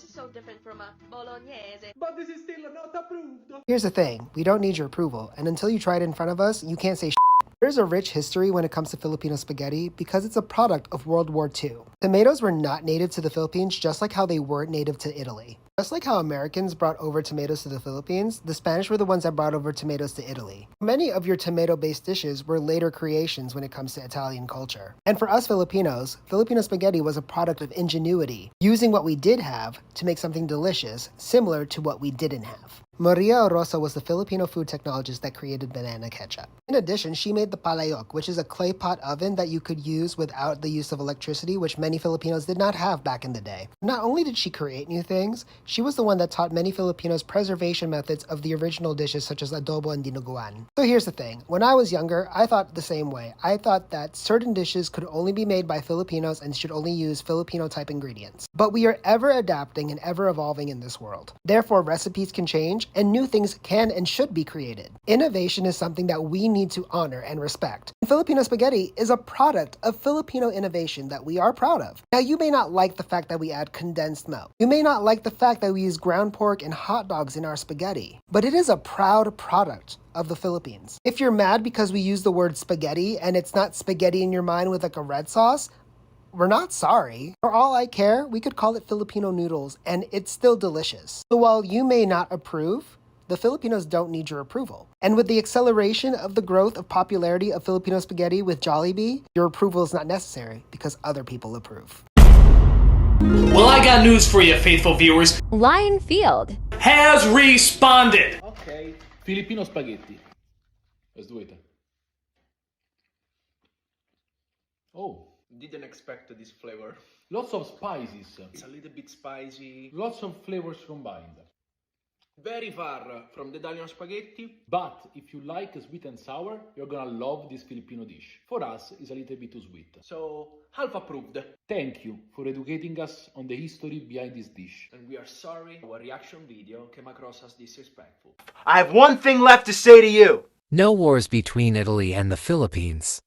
is so different from a bolognese. But this is still not approved. Here's the thing, we don't need your approval, and until you try it in front of us, you can't say shit. There's a rich history when it comes to Filipino spaghetti because it's a product of World War II. Tomatoes were not native to the Philippines, just like how they weren't native to Italy. Just like how Americans brought over tomatoes to the Philippines, the Spanish were the ones that brought over tomatoes to Italy. Many of your tomato-based dishes were later creations when it comes to Italian culture. And for us Filipinos, Filipino spaghetti was a product of ingenuity, using what we did have to make something delicious, similar to what we didn't have. Maria Orosa was the Filipino food technologist that created banana ketchup. In addition, she made the palayok, which is a clay pot oven that you could use without the use of electricity, which many Filipinos did not have back in the day. Not only did she create new things, she was the one that taught many Filipinos preservation methods of the original dishes such as adobo and dinuguan. So here's the thing, when I was younger, I thought the same way. I thought that certain dishes could only be made by Filipinos and should only use Filipino type ingredients. But we are ever adapting and ever evolving in this world. Therefore, recipes can change and new things can and should be created. Innovation is something that we need to honor and respect. And Filipino spaghetti is a product of Filipino innovation that we are proud of. Now, you may not like the fact that we add condensed milk. You may not like the fact that we use ground pork and hot dogs in our spaghetti, but it is a proud product of the Philippines. If you're mad because we use the word spaghetti and it's not spaghetti in your mind with like a red sauce, we're not sorry. For all I care, we could call it Filipino noodles and it's still delicious. So while you may not approve, the Filipinos don't need your approval. And with the acceleration of the growth of popularity of Filipino spaghetti with Jollibee, your approval is not necessary because other people approve. Well, I got news for you, faithful viewers. Lionfield Has responded. Okay, Filipino spaghetti. Let's do it. Oh, Didn't expect this flavor. lots of spices. It's a little bit spicy. Lots of flavors combined. Very far from the Italian spaghetti. But if you like sweet and sour, you're gonna love this Filipino dish. For us, it's a little bit too sweet. So, half approved. Thank you for educating us on the history behind this dish. And we are sorry our reaction video came across as disrespectful. I have one thing left to say to you. No wars between Italy and the Philippines.